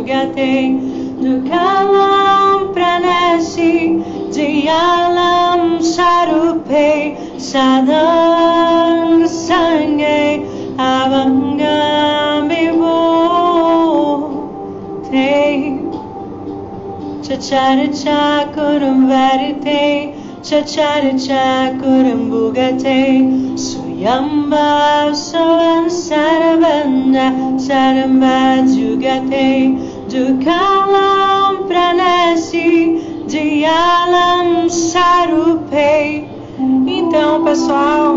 jugate, dukalam pranasi, dialam sarupe, sadang sange, abangam bivo te. Chacharicha kurum varite, chacharicha kurum bugate, suyamba sovan sarabanda, saramba jugate, dukalam pranasi, dialam sarupe. Então, pessoal,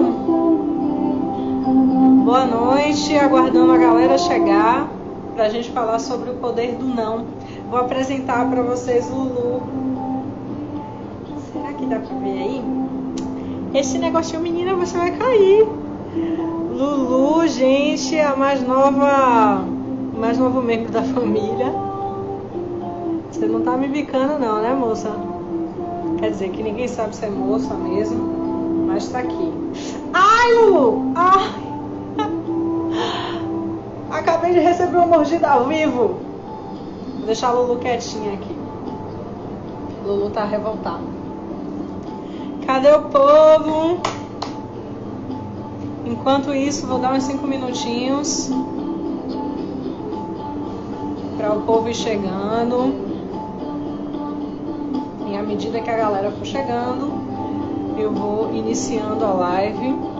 boa noite, aguardando a galera chegar pra gente falar sobre o poder do não. Vou apresentar para vocês Lulu. Será que dá para ver aí? Esse negocinho, menina, você vai cair. Lulu, gente, a mais novo membro da família. Você não tá me bicando não, né, moça? Quer dizer que ninguém sabe se é moça mesmo, mas tá aqui. Ai, Lulu! Ai! Acabei de receber uma mordida ao vivo. Vou deixar a Lulu quietinha aqui. Lulu tá revoltada. Cadê o povo? Enquanto isso, vou dar uns 5 minutinhos para o povo ir chegando. E à medida que a galera for chegando, eu vou iniciando a live.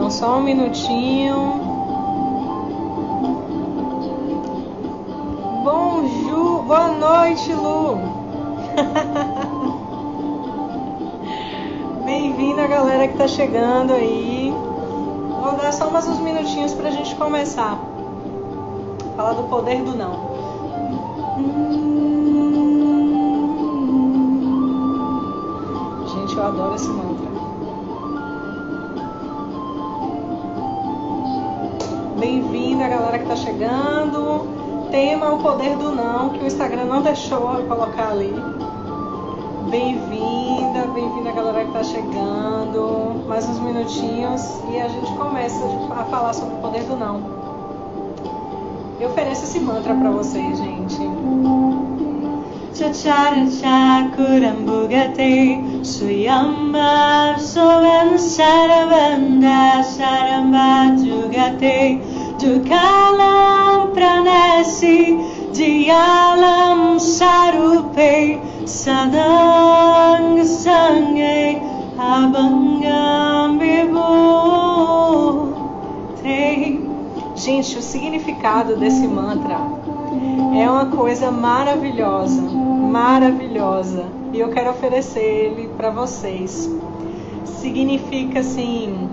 Só um minutinho. Bonjour, boa noite, Lu. Bem-vinda, galera que tá chegando aí. Vou dar só mais uns minutinhos pra gente começar. Falar do poder do não. Gente, eu adoro esse mantra. Bem-vinda, galera que tá chegando. Tema o poder do não, que o Instagram não deixou eu colocar ali. Bem-vinda, galera que tá chegando. Mais uns minutinhos e a gente começa a falar sobre o poder do não. Eu ofereço esse mantra pra vocês, gente. Chacharacha kurambugate, suyamba sovan sarabanda, saramba jugate, dukalam pranasi, dialam sarupe, sadang sange, abangam bivo te. Gente, o significado desse mantra é uma coisa maravilhosa, maravilhosa, e eu quero oferecer ele para vocês. Significa assim: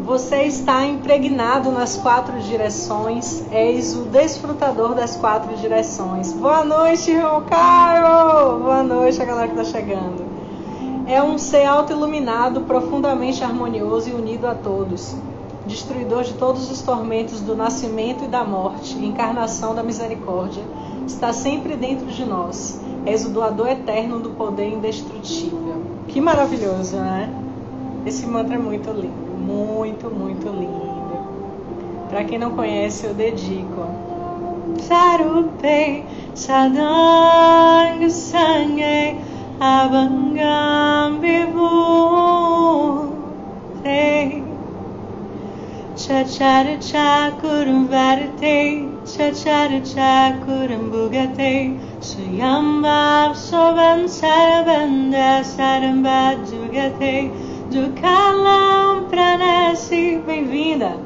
você está impregnado nas 4 direções, és o desfrutador das 4 direções. Boa noite, irmão Caio! Boa noite a galera que está chegando. É um ser auto-iluminado, profundamente harmonioso e unido a todos. Destruidor de todos os tormentos do nascimento e da morte, encarnação da misericórdia, está sempre dentro de nós. És o doador eterno do poder indestrutível. Que maravilhoso, né? Esse mantra é muito lindo, muito, muito lindo. Para quem não conhece, eu dedico. Sarupe, sadang sange, abangam bivu te. Chacharicha kurum varite, chacharicha kurum bugate, suyamba sovan sarabanda, saramba jugate, dukalam pranasi. Bem-vinda.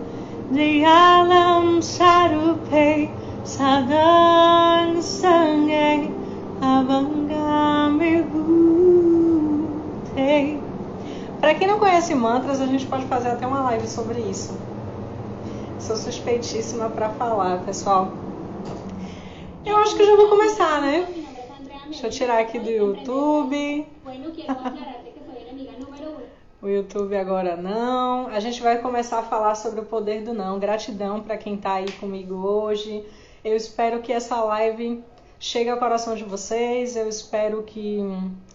Dialam sarupe, sadang sange, abangam te. Para quem não conhece mantras, a gente pode fazer até uma live sobre isso. Sou suspeitíssima para falar, pessoal. Eu acho que já vou começar, né? Deixa eu tirar aqui do YouTube. O YouTube agora não. A gente vai começar a falar sobre o poder do não. Gratidão para quem está aí comigo hoje. Eu espero que essa live chegue ao coração de vocês. Eu espero que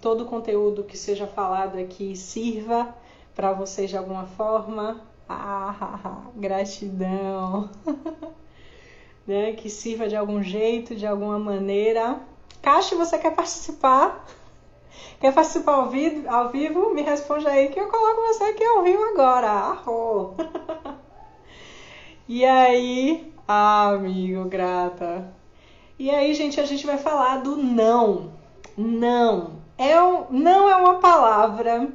todo o conteúdo que seja falado aqui sirva para vocês de alguma forma. Gratidão. Né? Que sirva de algum jeito, de alguma maneira. Cache, você quer participar? Quer participar ao vivo? Me responde aí que eu coloco você aqui ao vivo agora. Arro! E aí, amigo, grata. E aí, gente, a gente vai falar do não. Não. Não é uma palavra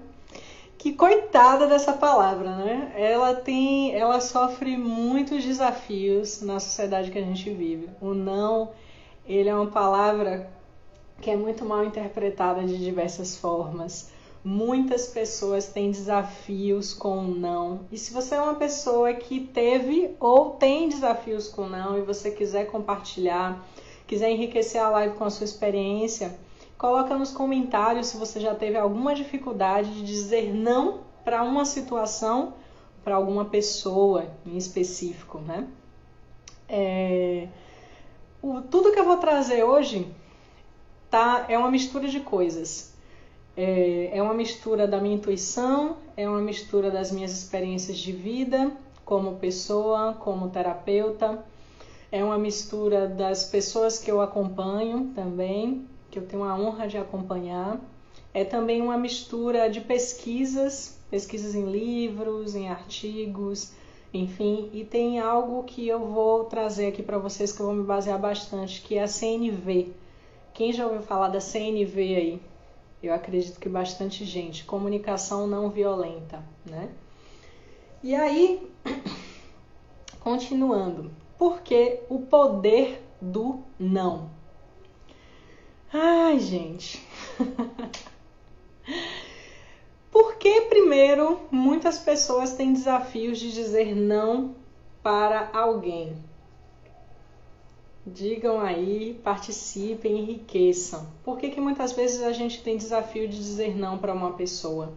que, coitada dessa palavra, né? Ela sofre muitos desafios na sociedade que a gente vive. O não, ele é uma palavra que é muito mal interpretada de diversas formas. Muitas pessoas têm desafios com o não. E se você é uma pessoa que teve ou tem desafios com o não e você quiser compartilhar, quiser enriquecer a live com a sua experiência, coloca nos comentários se você já teve alguma dificuldade de dizer não para uma situação, para alguma pessoa em específico, né? Tudo que eu vou trazer hoje é uma mistura de coisas. É uma mistura da minha intuição, é uma mistura das minhas experiências de vida como pessoa, como terapeuta, é uma mistura das pessoas que eu acompanho também, que eu tenho a honra de acompanhar. É também uma mistura de pesquisas em livros, em artigos, enfim, e tem algo que eu vou trazer aqui para vocês que eu vou me basear bastante, que é a CNV. Quem já ouviu falar da CNV aí? Eu acredito que bastante gente. Comunicação não violenta, né? E aí, continuando. Por que o poder do não? Ai, gente. Por que, primeiro, muitas pessoas têm desafios de dizer não para alguém? Digam aí, participem, enriqueçam. Por que muitas vezes a gente tem desafio de dizer não para uma pessoa?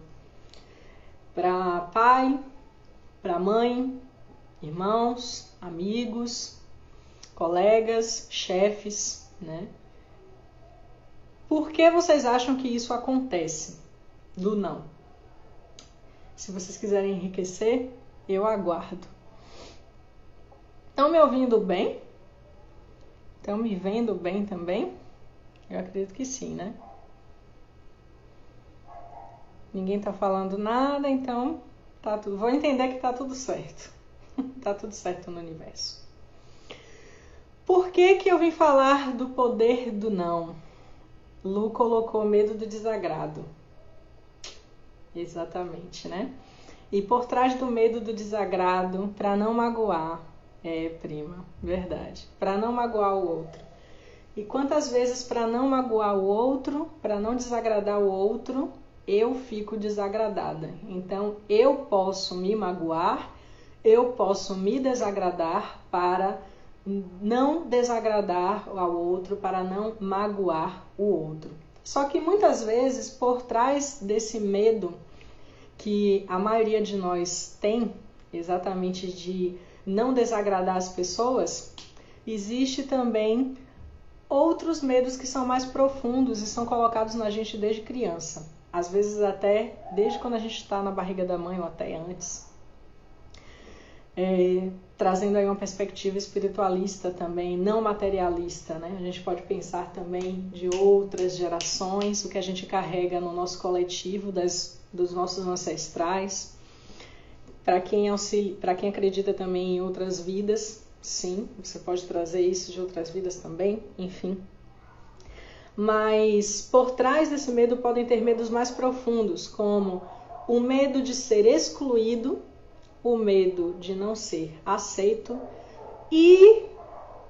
Para pai, para mãe, irmãos, amigos, colegas, chefes, né? Por que vocês acham que isso acontece? Do não. Se vocês quiserem enriquecer, eu aguardo. Estão me ouvindo bem? Estão me vendo bem também? Eu acredito que sim, né? Ninguém tá falando nada, então tá tudo. Vou entender que tá tudo certo. Tá tudo certo no universo. Por que eu vim falar do poder do não? Lu colocou medo do desagrado. Exatamente, né? E por trás do medo do desagrado, para não magoar, prima, verdade, para não magoar o outro. E quantas vezes para não magoar o outro, para não desagradar o outro, eu fico desagradada. Então eu posso me magoar, eu posso me desagradar para não desagradar ao outro, para não magoar o outro. Só que muitas vezes, por trás desse medo que a maioria de nós tem, exatamente de não desagradar as pessoas, existe também outros medos que são mais profundos e são colocados na gente desde criança. Às vezes até desde quando a gente está na barriga da mãe ou até antes. Trazendo aí uma perspectiva espiritualista também, não materialista, né? A gente pode pensar também de outras gerações, o que a gente carrega no nosso coletivo, dos nossos ancestrais. Para quem acredita também em outras vidas, sim, você pode trazer isso de outras vidas também, enfim. Mas por trás desse medo podem ter medos mais profundos, como o medo de ser excluído, o medo de não ser aceito e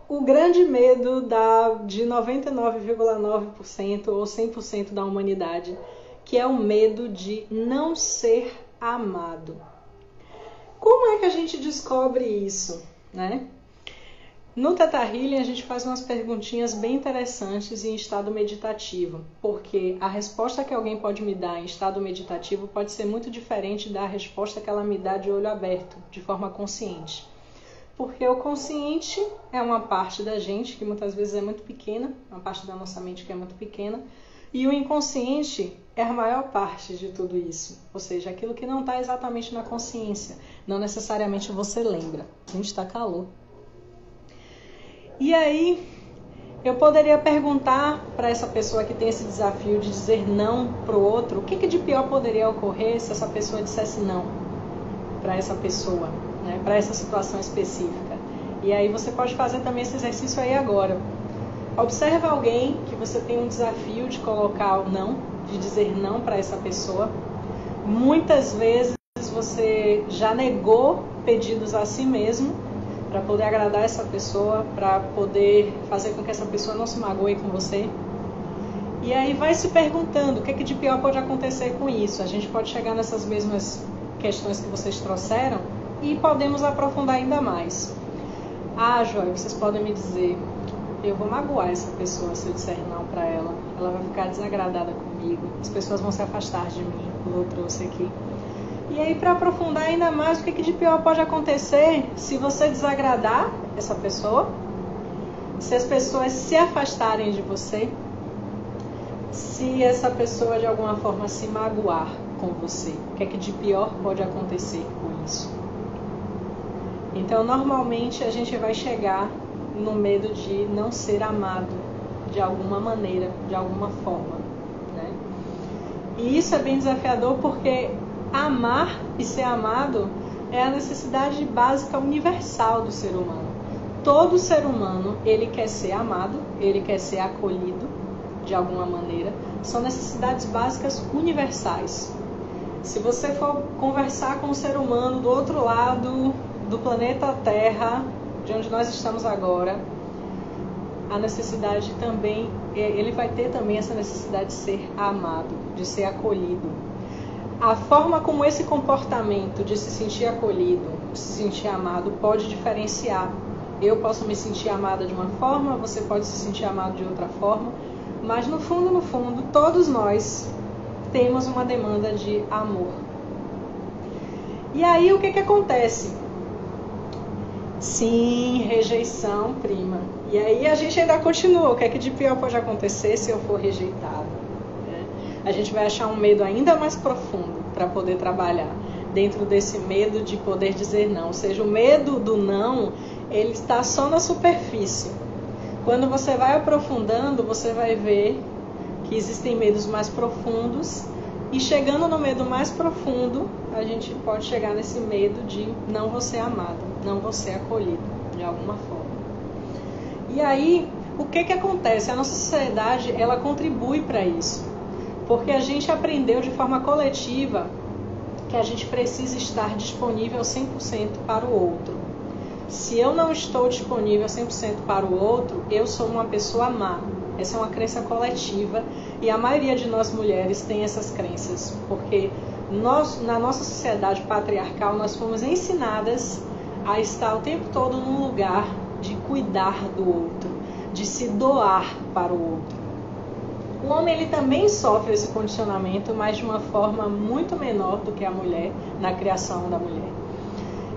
o grande medo de 99,9% ou 100% da humanidade, que é o medo de não ser amado. Como é que a gente descobre isso, né? No Theta Healing a gente faz umas perguntinhas bem interessantes em estado meditativo, porque a resposta que alguém pode me dar em estado meditativo pode ser muito diferente da resposta que ela me dá de olho aberto, de forma consciente. Porque o consciente é uma parte da gente que muitas vezes é muito pequena, uma parte da nossa mente que é muito pequena, e o inconsciente é a maior parte de tudo isso. Ou seja, aquilo que não está exatamente na consciência, não necessariamente você lembra. A gente está calor. E aí, eu poderia perguntar para essa pessoa que tem esse desafio de dizer não para o outro, o que de pior poderia ocorrer se essa pessoa dissesse não para essa pessoa, né, para essa situação específica. E aí você pode fazer também esse exercício aí agora. Observa alguém que você tem um desafio de colocar o não, de dizer não para essa pessoa. Muitas vezes você já negou pedidos a si mesmo para poder agradar essa pessoa, para poder fazer com que essa pessoa não se magoe com você. E aí vai se perguntando o que de pior pode acontecer com isso. A gente pode chegar nessas mesmas questões que vocês trouxeram e podemos aprofundar ainda mais. Ah, Joy, vocês podem me dizer, eu vou magoar essa pessoa se eu disser não para ela. Ela vai ficar desagradada comigo, as pessoas vão se afastar de mim, como eu trouxe aqui. E aí, para aprofundar ainda mais, o que de pior pode acontecer se você desagradar essa pessoa? Se as pessoas se afastarem de você? Se essa pessoa de alguma forma se magoar com você? O que de pior pode acontecer com isso? Então, normalmente, a gente vai chegar no medo de não ser amado de alguma maneira, de alguma forma, né? E isso é bem desafiador porque amar e ser amado é a necessidade básica universal do ser humano. Todo ser humano, ele quer ser amado, ele quer ser acolhido de alguma maneira. São necessidades básicas universais. Se você for conversar com um ser humano do outro lado do planeta Terra, de onde nós estamos agora, a necessidade também, ele vai ter também essa necessidade de ser amado, de ser acolhido. A forma como esse comportamento de se sentir acolhido, de se sentir amado, pode diferenciar. Eu posso me sentir amada de uma forma, você pode se sentir amado de outra forma, mas no fundo, todos nós temos uma demanda de amor. E aí o que acontece? Sim, rejeição, prima. E aí a gente ainda continua. O que de pior pode acontecer se eu for rejeitado? A gente vai achar um medo ainda mais profundo para poder trabalhar dentro desse medo de poder dizer não. Ou seja, o medo do não, ele está só na superfície. Quando você vai aprofundando, você vai ver que existem medos mais profundos. E chegando no medo mais profundo, a gente pode chegar nesse medo de não vou ser amado, não vou ser acolhido de alguma forma. E aí, o que acontece? A nossa sociedade, ela contribui para isso. Porque a gente aprendeu de forma coletiva que a gente precisa estar disponível 100% para o outro. Se eu não estou disponível 100% para o outro, eu sou uma pessoa má. Essa é uma crença coletiva e a maioria de nós mulheres tem essas crenças. Porque nós, na nossa sociedade patriarcal, nós fomos ensinadas a estar o tempo todo num lugar de cuidar do outro, de se doar para o outro. O homem ele também sofre esse condicionamento, mas de uma forma muito menor do que a mulher, na criação da mulher.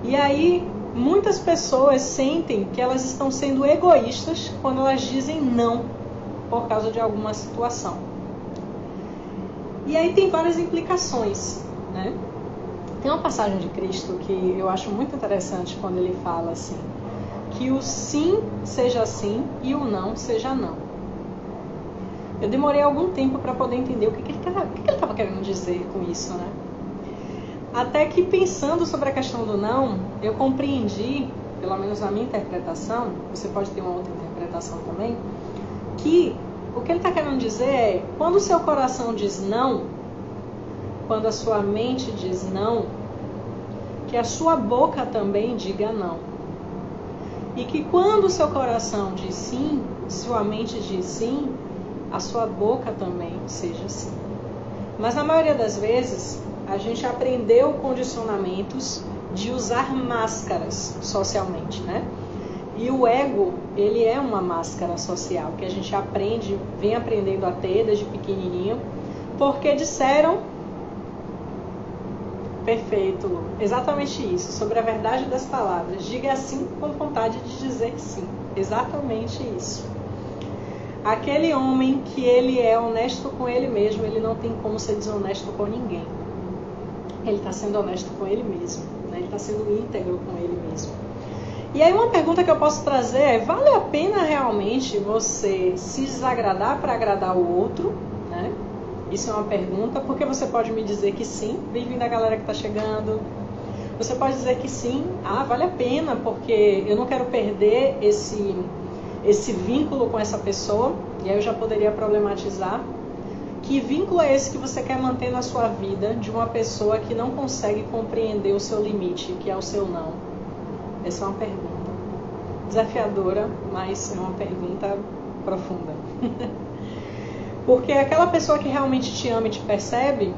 E aí, muitas pessoas sentem que elas estão sendo egoístas quando elas dizem não por causa de alguma situação. E aí tem várias implicações, né? Tem uma passagem de Cristo que eu acho muito interessante quando ele fala assim, que o sim seja sim e o não seja não. Eu demorei algum tempo para poder entender o que ele estava querendo dizer com isso, né? Até que pensando sobre a questão do não, eu compreendi, pelo menos na minha interpretação, você pode ter uma outra interpretação também, que o que ele está querendo dizer é, quando o seu coração diz não, quando a sua mente diz não, que a sua boca também diga não. E que quando o seu coração diz sim, sua mente diz sim, a sua boca também seja assim. Mas na maioria das vezes, a gente aprendeu condicionamentos de usar máscaras socialmente, né? E o ego, ele é uma máscara social que a gente aprende, vem aprendendo a ter desde pequenininho, porque disseram Perfeito, Lu. Exatamente isso, sobre a verdade das palavras. Diga sim com vontade de dizer sim. Exatamente isso. Aquele homem que ele é honesto com ele mesmo, ele não tem como ser desonesto com ninguém. Ele está sendo honesto com ele mesmo, né? Ele está sendo íntegro com ele mesmo. E aí uma pergunta que eu posso trazer é, vale a pena realmente você se desagradar para agradar o outro, né? Isso é uma pergunta, porque você pode me dizer que sim, bem-vindo a galera que está chegando. Você pode dizer que sim, vale a pena, porque eu não quero perder esse vínculo com essa pessoa. E aí eu já poderia problematizar. Que vínculo é esse que você quer manter na sua vida de uma pessoa que não consegue compreender o seu limite, que é o seu não? Essa é uma pergunta desafiadora, mas é uma pergunta profunda. Porque aquela pessoa que realmente te ama e te percebe,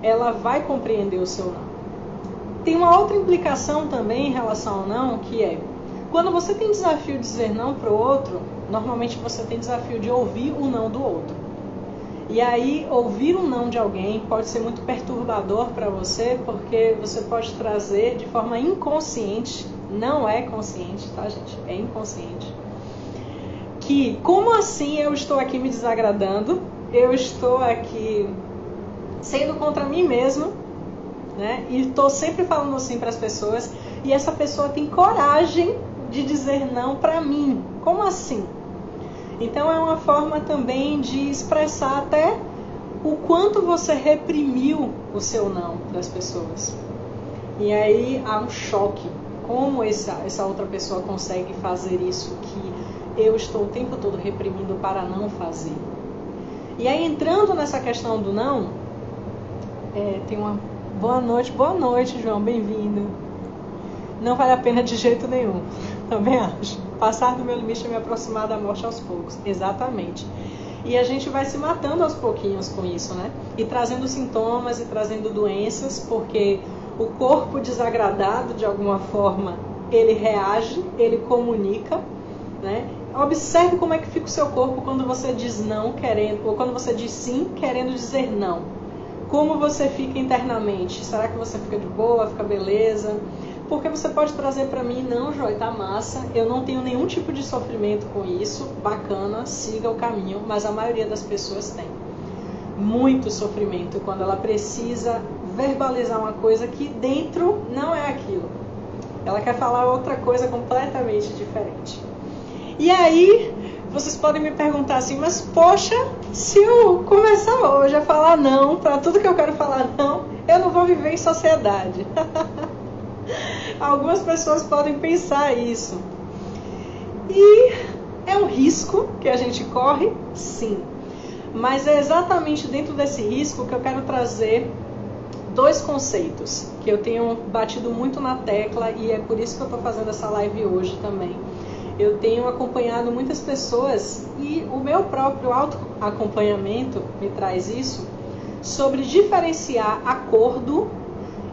ela vai compreender o seu não. Tem uma outra implicação também em relação ao não, que é, quando você tem desafio de dizer não para o outro, normalmente você tem desafio de ouvir o não do outro. E aí, ouvir um não de alguém pode ser muito perturbador para você, porque você pode trazer de forma inconsciente, não é consciente, tá, gente? É inconsciente. Que, como assim eu estou aqui me desagradando, eu estou aqui sendo contra mim mesmo, né? E estou sempre falando assim para as pessoas, e essa pessoa tem coragem de dizer não para mim. Como assim? Então é uma forma também de expressar até o quanto você reprimiu o seu não das pessoas. E aí há um choque. Como essa outra pessoa consegue fazer isso que eu estou o tempo todo reprimindo para não fazer? E aí, entrando nessa questão do não, tem uma boa noite, João, bem-vindo. Não vale a pena de jeito nenhum, também acho. Passar do meu limite é me aproximar da morte aos poucos, exatamente. E a gente vai se matando aos pouquinhos com isso, né? E trazendo sintomas e trazendo doenças, porque o corpo desagradado, de alguma forma, ele reage, ele comunica, né? Observe como é que fica o seu corpo quando você diz não querendo, ou quando você diz sim querendo dizer não. Como você fica internamente? Será que você fica de boa, fica beleza? Porque você pode trazer para mim, não, Joy, tá massa, eu não tenho nenhum tipo de sofrimento com isso, bacana, siga o caminho, mas a maioria das pessoas tem muito sofrimento quando ela precisa verbalizar uma coisa que dentro não é aquilo. Ela quer falar outra coisa completamente diferente. E aí, vocês podem me perguntar assim, mas poxa, se eu começar hoje a falar não, para tudo que eu quero falar não, eu não vou viver em sociedade. Algumas pessoas podem pensar isso. E é um risco que a gente corre? Sim. Mas é exatamente dentro desse risco que eu quero trazer dois conceitos que eu tenho batido muito na tecla, e é por isso que eu estou fazendo essa live hoje também. Eu tenho acompanhado muitas pessoas, e o meu próprio autoacompanhamento me traz isso, sobre diferenciar acordo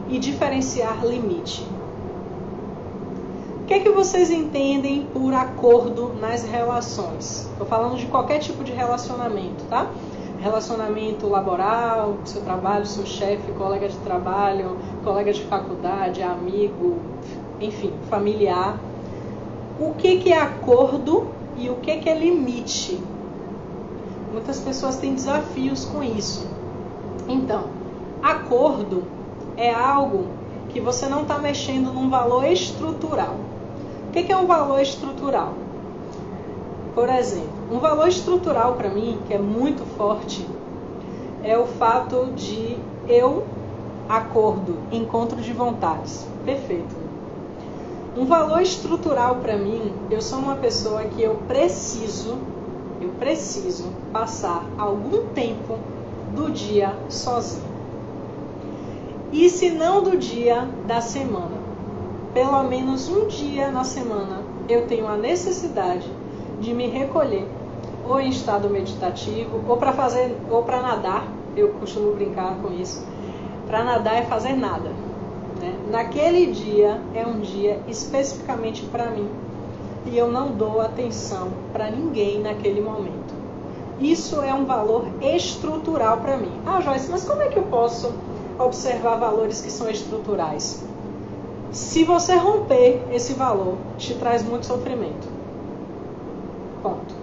e diferenciar limite. O que é que vocês entendem por acordo nas relações? Estou falando de qualquer tipo de relacionamento, tá? Relacionamento laboral, seu trabalho, seu chefe, colega de trabalho, colega de faculdade, amigo, enfim, familiar. O que é acordo e o que é limite? Muitas pessoas têm desafios com isso. Então, acordo é algo que você não está mexendo num valor estrutural. O que é um valor estrutural? Por exemplo, um valor estrutural para mim, que é muito forte, é o fato de acordo, encontro de vontades. Perfeito. Um valor estrutural para mim, eu sou uma pessoa que eu preciso passar algum tempo do dia sozinho. E se não do dia, da semana. Pelo menos um dia na semana eu tenho a necessidade de me recolher, ou em estado meditativo, ou para nadar. Eu costumo brincar com isso. Para nadar é fazer nada, né? Naquele dia é um dia especificamente para mim, e eu não dou atenção para ninguém naquele momento. Isso é um valor estrutural para mim. Joyce, mas como é que eu posso observar valores que são estruturais. Se você romper esse valor, te traz muito sofrimento. Ponto.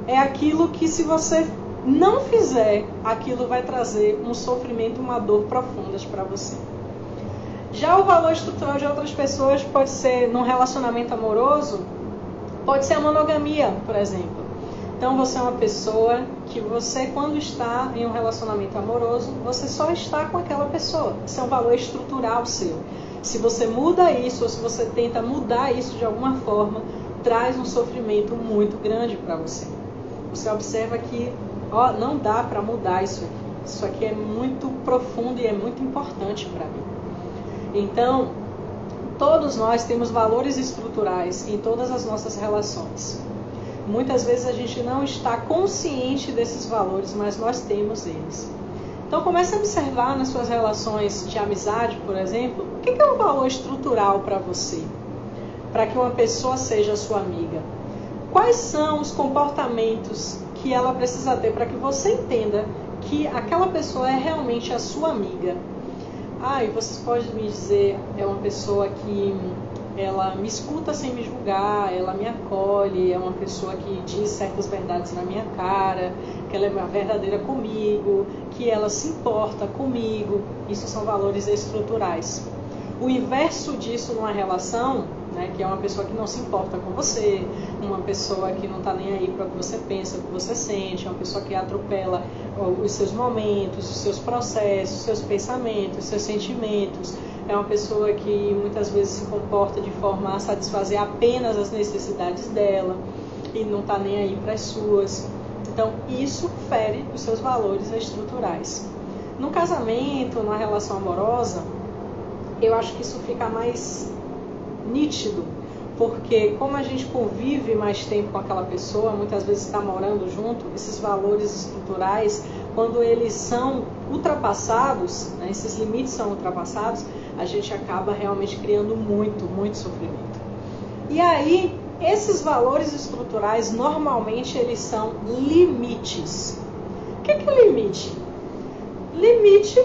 É aquilo que, se você não fizer, aquilo vai trazer um sofrimento, uma dor profundas para você. Já o valor estrutural de outras pessoas pode ser, num relacionamento amoroso, pode ser a monogamia, por exemplo. Então você é uma pessoa que você, quando está em um relacionamento amoroso, você só está com aquela pessoa. Isso é um valor estrutural seu. Se você muda isso, ou se você tenta mudar isso de alguma forma, traz um sofrimento muito grande para você. Você observa que não dá para mudar isso aqui. Isso aqui é muito profundo e é muito importante para mim. Então, todos nós temos valores estruturais em todas as nossas relações. Muitas vezes a gente não está consciente desses valores, mas nós temos eles. Então comece a observar nas suas relações de amizade, por exemplo, o que é um valor estrutural para você, para que uma pessoa seja sua amiga. Quais são os comportamentos que ela precisa ter para que você entenda que aquela pessoa é realmente a sua amiga? E vocês podem me dizer, é uma pessoa que ela me escuta sem me julgar, ela me acolhe, é uma pessoa que diz certas verdades na minha cara, que ela é verdadeira comigo, que ela se importa comigo. Isso são valores estruturais. O inverso disso numa relação, que é uma pessoa que não se importa com você, uma pessoa que não está nem aí para o que você pensa, o que você sente, uma pessoa que atropela os seus momentos, os seus processos, os seus pensamentos, os seus sentimentos. É uma pessoa que muitas vezes se comporta de forma a satisfazer apenas as necessidades dela e não está nem aí para as suas. Então, isso fere os seus valores estruturais. No casamento, na relação amorosa, eu acho que isso fica mais nítido, porque como a gente convive mais tempo com aquela pessoa, muitas vezes está morando junto, esses valores estruturais, quando eles são ultrapassados, esses limites são ultrapassados, a gente acaba realmente criando muito sofrimento. E aí, esses valores estruturais, normalmente, eles são limites. O que é limite? Limite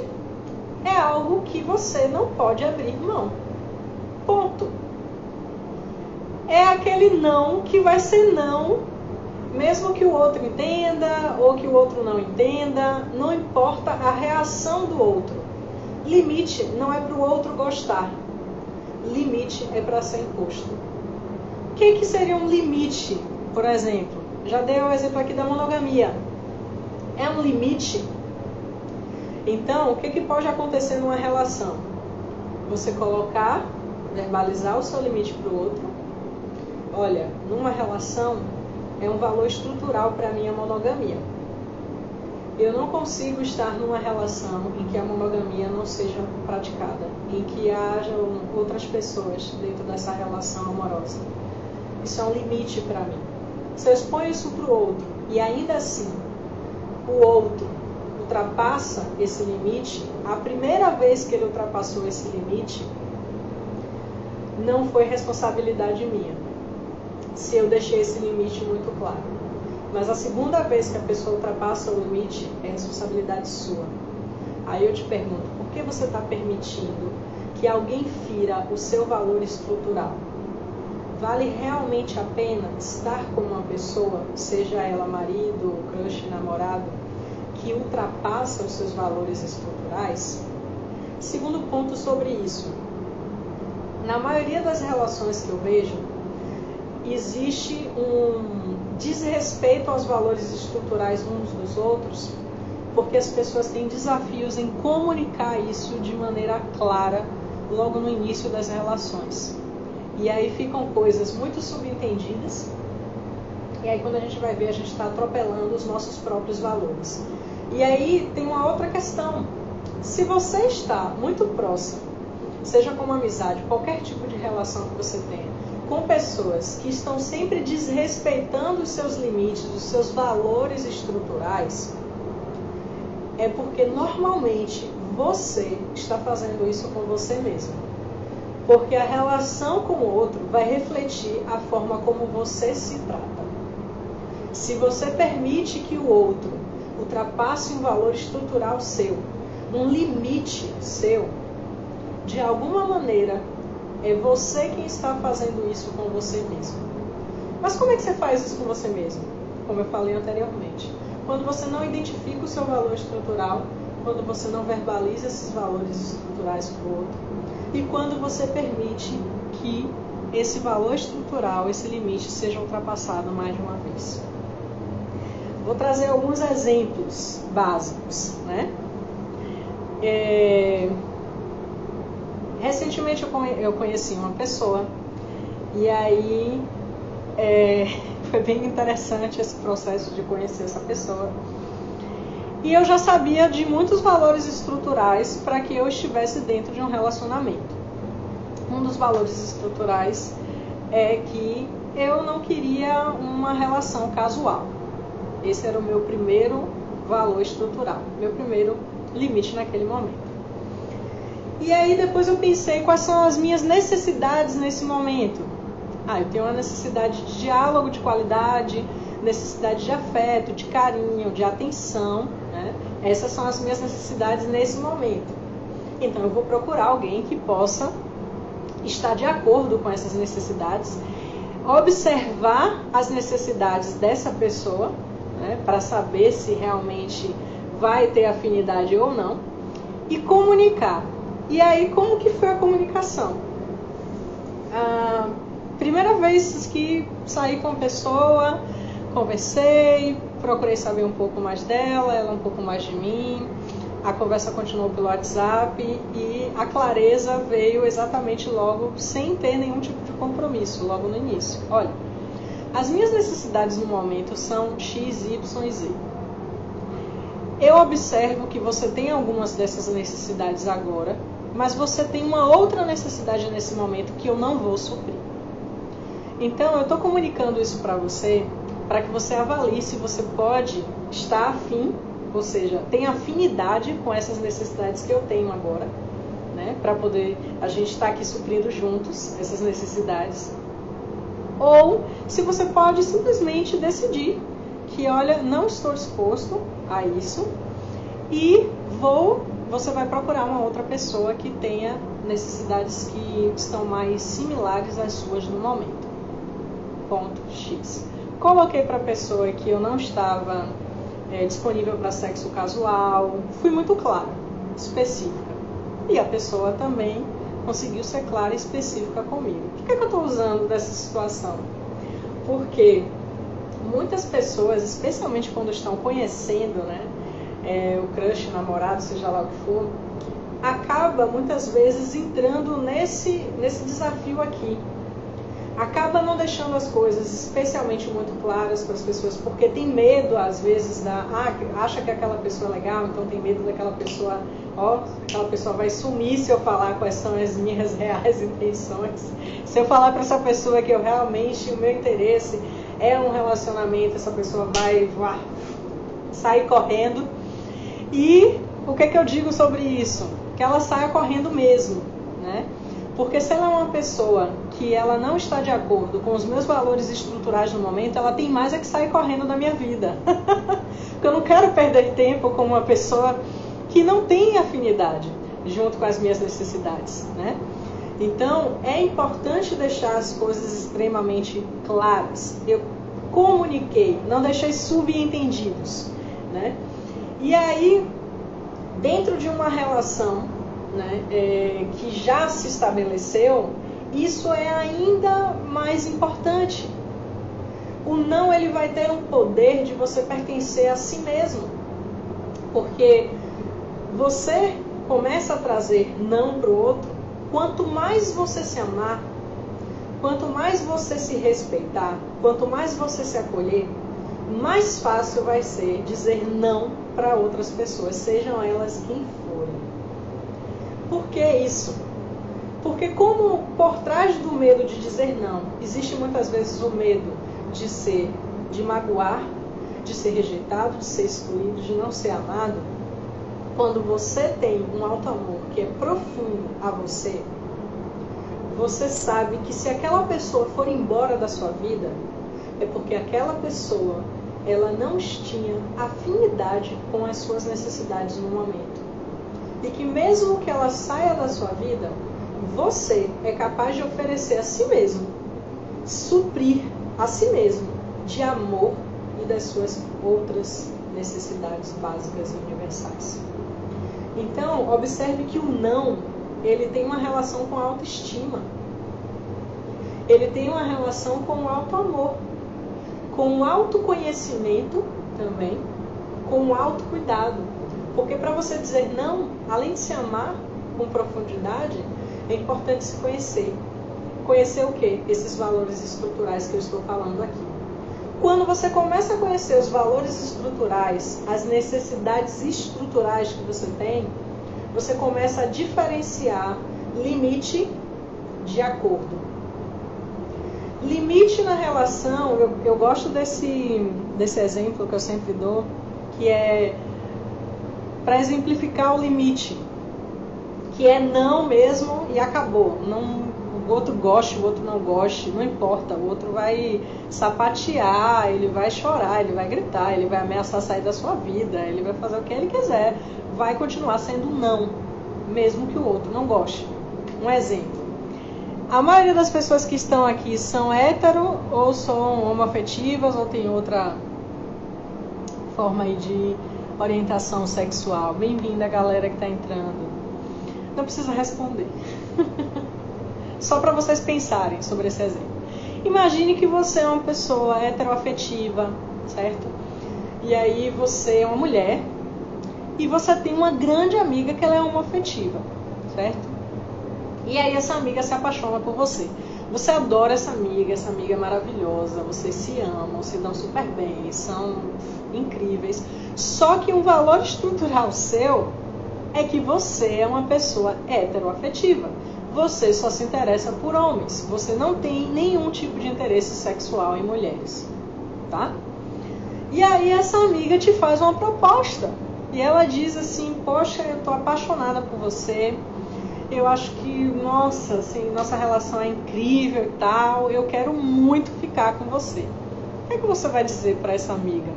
é algo que você não pode abrir mão. Ponto. É aquele não que vai ser não, mesmo que o outro entenda ou que o outro não entenda, não importa a reação do outro. Limite não é para o outro gostar. Limite é para ser imposto. O que seria um limite, por exemplo? Já dei o exemplo aqui da monogamia. É um limite? Então, o que pode acontecer numa relação? Você colocar, verbalizar o seu limite para o outro. Olha, numa relação, é um valor estrutural para mim a monogamia. Eu não consigo estar numa relação em que a monogamia não seja praticada, em que haja outras pessoas dentro dessa relação amorosa. Isso é um limite para mim. Se eu exponho isso para o outro e ainda assim o outro ultrapassa esse limite, a primeira vez que ele ultrapassou esse limite não foi responsabilidade minha, se eu deixei esse limite muito claro. Mas a segunda vez que a pessoa ultrapassa o limite, é responsabilidade sua. Aí eu te pergunto, por que você está permitindo que alguém fira o seu valor estrutural? Vale realmente a pena estar com uma pessoa, seja ela marido, crush, namorado, que ultrapassa os seus valores estruturais? Segundo ponto sobre isso. Na maioria das relações que eu vejo, existe um desrespeito aos valores estruturais uns dos outros, porque as pessoas têm desafios em comunicar isso de maneira clara logo no início das relações. E aí ficam coisas muito subentendidas, e aí quando a gente vai ver, a gente está atropelando os nossos próprios valores. E aí tem uma outra questão. Se você está muito próximo, seja como amizade, qualquer tipo de relação que você tenha, com pessoas que estão sempre desrespeitando os seus limites, os seus valores estruturais, é porque normalmente você está fazendo isso com você mesmo. Porque a relação com o outro vai refletir a forma como você se trata. Se você permite que o outro ultrapasse um valor estrutural seu, um limite seu, de alguma maneira, é você quem está fazendo isso com você mesmo. Mas como é que você faz isso com você mesmo? Como eu falei anteriormente. Quando você não identifica o seu valor estrutural, quando você não verbaliza esses valores estruturais para o outro, e quando você permite que esse valor estrutural, esse limite, seja ultrapassado mais de uma vez. Vou trazer alguns exemplos básicos, né? Recentemente eu conheci uma pessoa e aí foi bem interessante esse processo de conhecer essa pessoa. E eu já sabia de muitos valores estruturais para que eu estivesse dentro de um relacionamento. Um dos valores estruturais é que eu não queria uma relação casual. Esse era o meu primeiro valor estrutural, meu primeiro limite naquele momento. E aí depois eu pensei quais são as minhas necessidades nesse momento. Eu tenho uma necessidade de diálogo de qualidade, necessidade de afeto, de carinho, de atenção, né? Essas são as minhas necessidades nesse momento. Então eu vou procurar alguém que possa estar de acordo com essas necessidades, observar as necessidades dessa pessoa, né, para saber se realmente vai ter afinidade ou não, e comunicar. E aí, como que foi a comunicação? A primeira vez que saí com a pessoa, conversei, procurei saber um pouco mais dela, ela um pouco mais de mim. A conversa continuou pelo WhatsApp e a clareza veio exatamente logo, sem ter nenhum tipo de compromisso, logo no início. Olha, as minhas necessidades no momento são X, Y e Z. Eu observo que você tem algumas dessas necessidades agora, mas você tem uma outra necessidade nesse momento que eu não vou suprir. Então, eu estou comunicando isso para você, para que você avalie se você pode estar afim, ou seja, tem afinidade com essas necessidades que eu tenho agora, né, para poder a gente estar aqui suprindo juntos essas necessidades. Ou se você pode simplesmente decidir que, olha, não estou disposto a isso e você vai procurar uma outra pessoa que tenha necessidades que estão mais similares às suas no momento. Ponto X. Coloquei para a pessoa que eu não estava disponível para sexo casual, fui muito clara, específica. E a pessoa também conseguiu ser clara e específica comigo. Por que eu estou usando dessa situação? Porque muitas pessoas, especialmente quando estão conhecendo, né, o crush, namorado, seja lá o que for, acaba muitas vezes entrando nesse desafio aqui. Acaba não deixando as coisas especialmente muito claras para as pessoas, porque tem medo, às vezes, acha que aquela pessoa é legal, então tem medo daquela pessoa, aquela pessoa vai sumir se eu falar quais são as minhas reais intenções. Se eu falar para essa pessoa que eu realmente, o meu interesse é um relacionamento, essa pessoa vai sair correndo. E o que eu digo sobre isso? Que ela saia correndo mesmo, né? Porque se ela é uma pessoa que ela não está de acordo com os meus valores estruturais no momento, ela tem mais é que sair correndo da minha vida. Porque eu não quero perder tempo com uma pessoa que não tem afinidade junto com as minhas necessidades, né? Então, é importante deixar as coisas extremamente claras. Eu comuniquei, não deixei subentendidos, né? E aí, dentro de uma relação, né, que já se estabeleceu, isso é ainda mais importante. O não, ele vai ter um poder de você pertencer a si mesmo, porque você começa a trazer não para o outro. Quanto mais você se amar, quanto mais você se respeitar, quanto mais você se acolher, mais fácil vai ser dizer não para outras pessoas, sejam elas quem forem. Por que isso? Porque como por trás do medo de dizer não, existe muitas vezes o medo de magoar, de ser rejeitado, de ser excluído, de não ser amado. Quando você tem um alto amor que é profundo a você, você sabe que se aquela pessoa for embora da sua vida, é porque aquela pessoa, ela não tinha afinidade com as suas necessidades no momento. e que mesmo que ela saia da sua vida, você é capaz de oferecer a si mesmo, suprir a si mesmo de amor e das suas outras necessidades básicas e universais. Então, observe que o não, ele tem uma relação com a autoestima. Ele tem uma relação com o auto-amor, com o autoconhecimento também, com o autocuidado. Porque para você dizer não, além de se amar com profundidade, é importante se conhecer. Conhecer o quê? Esses valores estruturais que eu estou falando aqui. Quando você começa a conhecer os valores estruturais, as necessidades estruturais que você tem, você começa a diferenciar limite de acordo. Limite na relação, eu gosto desse exemplo que eu sempre dou, que é para exemplificar o limite, que é não mesmo e acabou. Não, o outro goste, o outro não goste, não importa, o outro vai sapatear, ele vai chorar, ele vai gritar, ele vai ameaçar sair da sua vida, ele vai fazer o que ele quiser, vai continuar sendo não, mesmo que o outro não goste. Um exemplo. A maioria das pessoas que estão aqui são hétero ou são homoafetivas ou tem outra forma aí de orientação sexual. Bem-vinda, galera que está entrando. Não precisa responder. Só para vocês pensarem sobre esse exemplo. Imagine que você é uma pessoa heteroafetiva, certo? E aí você é uma mulher e você tem uma grande amiga que ela é homoafetiva, certo? E aí essa amiga se apaixona por você. Você adora essa amiga é maravilhosa, vocês se amam, se dão super bem, são incríveis. Só que um valor estrutural seu é que você é uma pessoa heteroafetiva. Você só se interessa por homens. Você não tem nenhum tipo de interesse sexual em mulheres, tá? E aí essa amiga te faz uma proposta. E ela diz assim, poxa, eu tô apaixonada por você. Eu acho que, nossa, assim, nossa relação é incrível e tal. Eu quero muito ficar com você. O que é que você vai dizer para essa amiga?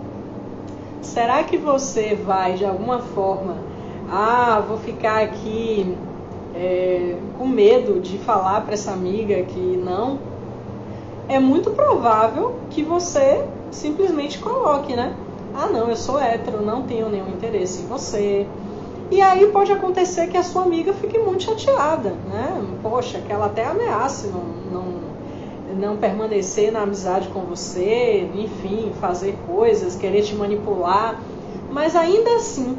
Será que você vai, de alguma forma, vou ficar aqui com medo de falar para essa amiga que não? É muito provável que você simplesmente coloque, né? Não, eu sou hétero, não tenho nenhum interesse em você. E aí pode acontecer que a sua amiga fique muito chateada, né? Poxa, que ela até ameace não permanecer na amizade com você, enfim, fazer coisas, querer te manipular. Mas ainda assim,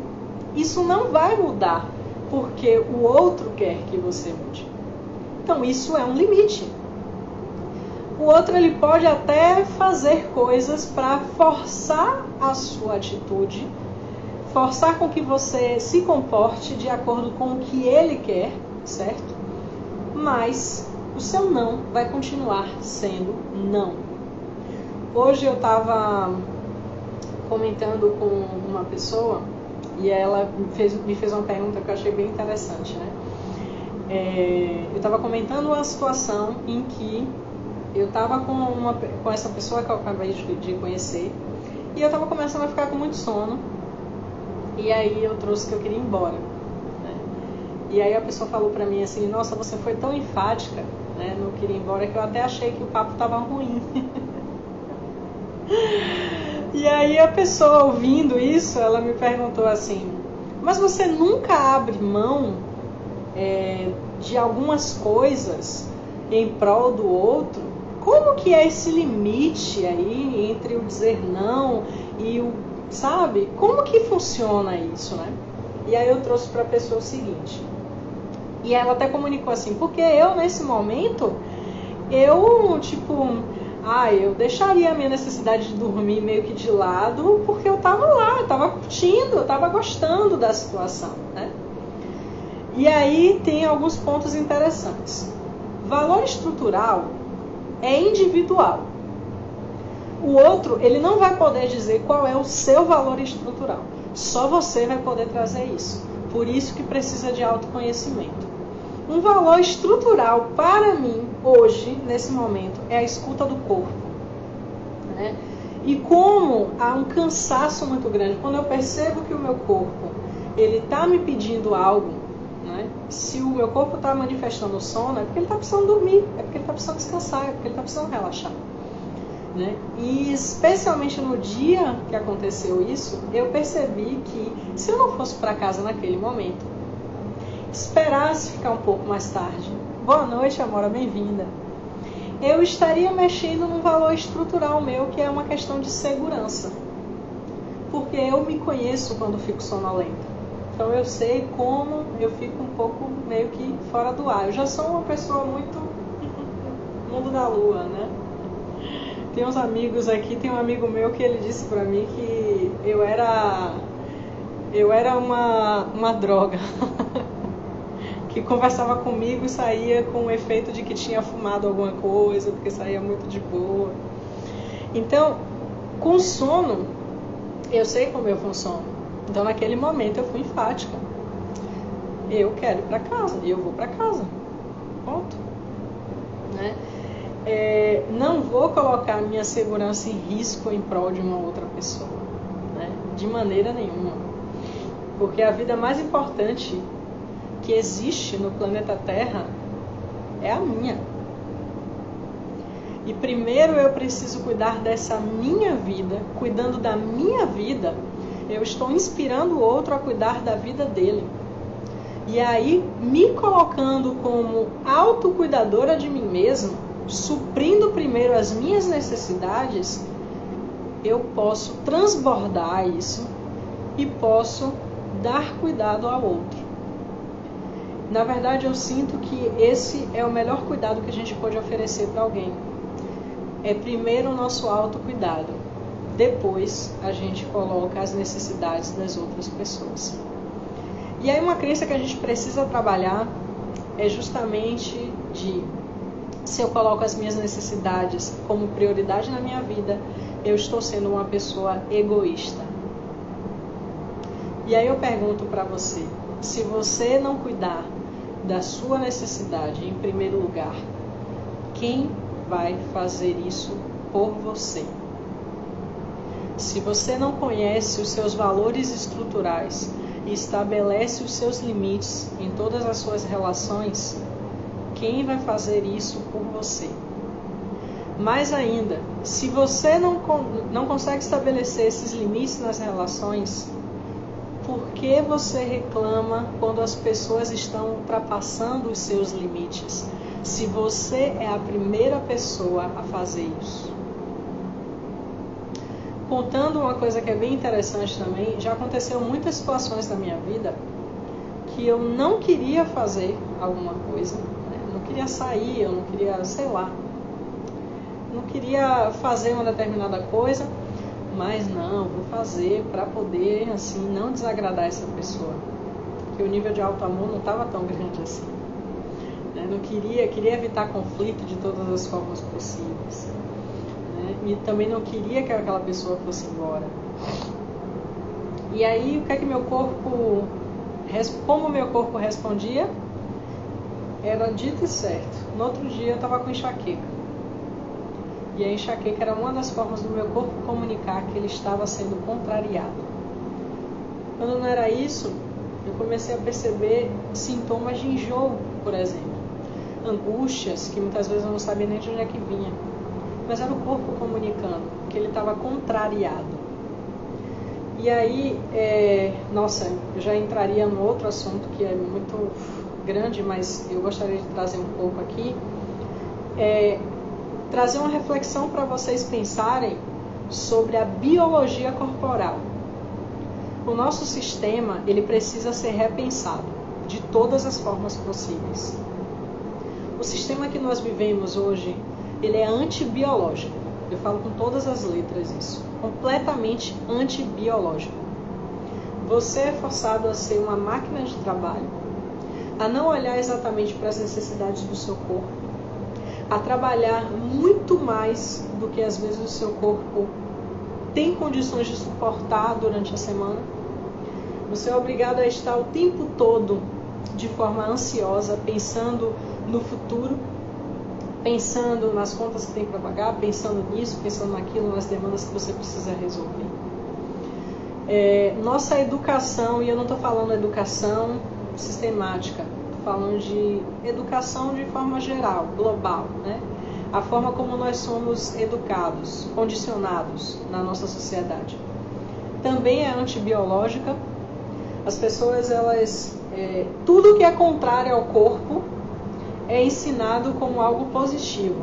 isso não vai mudar, porque o outro quer que você mude. Então isso é um limite. O outro ele pode até fazer coisas para forçar a sua atitude, forçar com que você se comporte de acordo com o que ele quer, certo? Mas o seu não vai continuar sendo não. Hoje eu estava comentando com uma pessoa e ela me fez uma pergunta que eu achei bem interessante, né? Eu estava comentando uma situação em que eu estava com essa pessoa que eu acabei de conhecer e eu estava começando a ficar com muito sono. E aí eu trouxe que eu queria ir embora, né? E aí a pessoa falou pra mim assim, nossa, você foi tão enfática, né, no queria ir embora, que eu até achei que o papo tava ruim. E aí a pessoa ouvindo isso, ela me perguntou assim, mas você nunca abre mão de algumas coisas em prol do outro? Como que é esse limite aí entre o dizer não e o... Sabe? Como que funciona isso, né? E aí eu trouxe para a pessoa o seguinte. E ela até comunicou assim, porque eu, nesse momento, eu deixaria a minha necessidade de dormir meio que de lado, porque eu tava lá, eu tava curtindo, eu tava gostando da situação, né? E aí tem alguns pontos interessantes. Valor estrutural é individual. O outro, ele não vai poder dizer qual é o seu valor estrutural. Só você vai poder trazer isso. Por isso que precisa de autoconhecimento. Um valor estrutural para mim, hoje, nesse momento, é a escuta do corpo, né? E como há um cansaço muito grande, quando eu percebo que o meu corpo, ele está me pedindo algo, né? Se o meu corpo está manifestando sono, é porque ele está precisando dormir, é porque ele está precisando descansar, é porque ele está precisando relaxar. Né? E especialmente no dia que aconteceu isso, eu percebi que se eu não fosse para casa naquele momento, esperasse ficar um pouco mais tarde, boa noite, Amora, bem-vinda, eu estaria mexendo num valor estrutural meu, que é uma questão de segurança, porque eu me conheço quando fico sonolenta. Então eu sei como eu fico um pouco meio que fora do ar. Eu já sou uma pessoa muito mundo da lua, né? Tem uns amigos aqui, tem um amigo meu que ele disse pra mim que eu era uma droga. Que conversava comigo e saía com o efeito de que tinha fumado alguma coisa, porque saía muito de boa. Então, com sono, eu sei como eu funciono. Então, naquele momento, eu fui enfática. Eu quero ir pra casa, e eu vou pra casa. Ponto. Né? Não vou colocar a minha segurança em risco em prol de uma outra pessoa, né? De maneira nenhuma, porque a vida mais importante que existe no planeta Terra é a minha, e primeiro eu preciso cuidar dessa minha vida. Cuidando da minha vida, eu estou inspirando o outro a cuidar da vida dele, e aí me colocando como autocuidadora de mim mesma, suprindo primeiro as minhas necessidades, eu posso transbordar isso e posso dar cuidado ao outro. Na verdade, eu sinto que esse é o melhor cuidado que a gente pode oferecer para alguém. É primeiro o nosso autocuidado, depois a gente coloca as necessidades das outras pessoas. E aí uma crença que a gente precisa trabalhar é justamente de: se eu coloco as minhas necessidades como prioridade na minha vida, eu estou sendo uma pessoa egoísta. E aí eu pergunto para você, se você não cuidar da sua necessidade em primeiro lugar, quem vai fazer isso por você? Se você não conhece os seus valores estruturais e estabelece os seus limites em todas as suas relações, quem vai fazer isso por você? Mais ainda, se você não consegue estabelecer esses limites nas relações, por que você reclama quando as pessoas estão ultrapassando os seus limites, se você é a primeira pessoa a fazer isso? Contando uma coisa que é bem interessante também, já aconteceu muitas situações na minha vida que eu não queria fazer alguma coisa, não queria sair, eu não queria, sei lá, não queria fazer uma determinada coisa, mas não, vou fazer para poder, assim, não desagradar essa pessoa, porque o nível de alto amor não estava tão grande assim, né? Não queria evitar conflito de todas as formas possíveis, né? E também não queria que aquela pessoa fosse embora. E aí, o que é que como o meu corpo respondia? Era dito e certo. No outro dia eu estava com enxaqueca. E a enxaqueca era uma das formas do meu corpo comunicar que ele estava sendo contrariado. Quando não era isso, eu comecei a perceber sintomas de enjoo, por exemplo. Angústias, que muitas vezes eu não sabia nem de onde é que vinha. Mas era o corpo comunicando que ele estava contrariado. E aí, eu já entraria num outro assunto que é muito grande, mas eu gostaria de trazer um pouco aqui. Trazer uma reflexão para vocês pensarem sobre a biologia corporal. O nosso sistema, ele precisa ser repensado de todas as formas possíveis. O sistema que nós vivemos hoje, ele é antibiológico. Eu falo com todas as letras isso. Completamente antibiológico. Você é forçado a ser uma máquina de trabalho, a não olhar exatamente para as necessidades do seu corpo, a trabalhar muito mais do que às vezes o seu corpo tem condições de suportar durante a semana. Você é obrigado a estar o tempo todo de forma ansiosa, pensando no futuro, pensando nas contas que tem para pagar, pensando nisso, pensando naquilo, nas demandas que você precisa resolver. Nossa educação, e eu não estou falando educação sistemática, estou falando de educação de forma geral, global, né? A forma como nós somos educados, condicionados na nossa sociedade. Também é antibiológica. As pessoas, tudo que é contrário ao corpo é ensinado como algo positivo.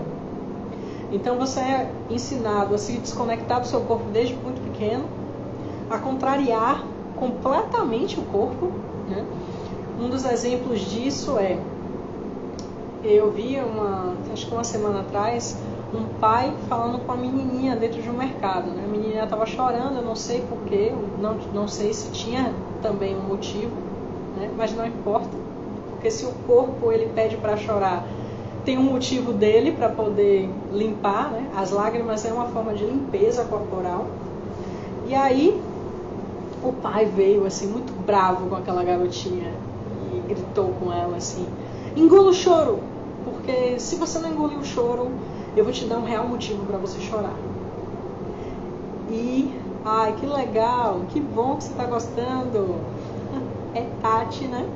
Então você é ensinado a se desconectar do seu corpo desde muito pequeno, a contrariar completamente o corpo, né? Um dos exemplos disso eu vi acho que uma semana atrás, um pai falando com a menininha dentro de um mercado, né? A menininha estava chorando, eu não sei porquê, não sei se tinha também um motivo, né? Mas não importa, porque se o corpo ele pede para chorar, tem um motivo dele para poder limpar, né? As lágrimas é uma forma de limpeza corporal. E aí o pai veio assim muito bravo com aquela garotinha e gritou com ela assim: engula o choro, porque se você não engolir o choro, eu vou te dar um real motivo para você chorar. E, ai, que legal, que bom que você está gostando. É Tati, né?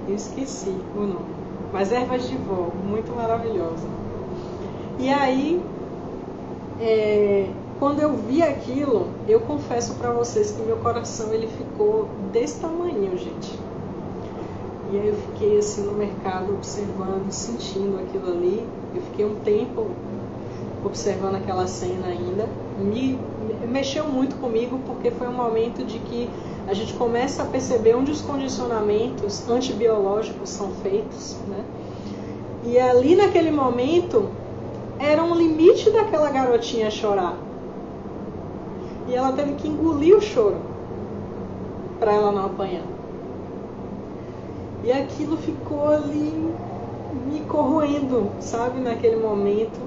Eu esqueci o nome. Mas Ervas de Vó, muito maravilhosa. E aí, quando eu vi aquilo, eu confesso para vocês que meu coração ele ficou desse tamanho, gente. E aí eu fiquei assim no mercado observando, sentindo aquilo ali. Eu fiquei um tempo observando aquela cena ainda. Me mexeu muito comigo, porque foi um momento de que a gente começa a perceber onde os condicionamentos antibiológicos são feitos, né? E ali naquele momento era um limite daquela garotinha chorar. E ela teve que engolir o choro para ela não apanhar. E aquilo ficou ali me corroendo, sabe, naquele momento.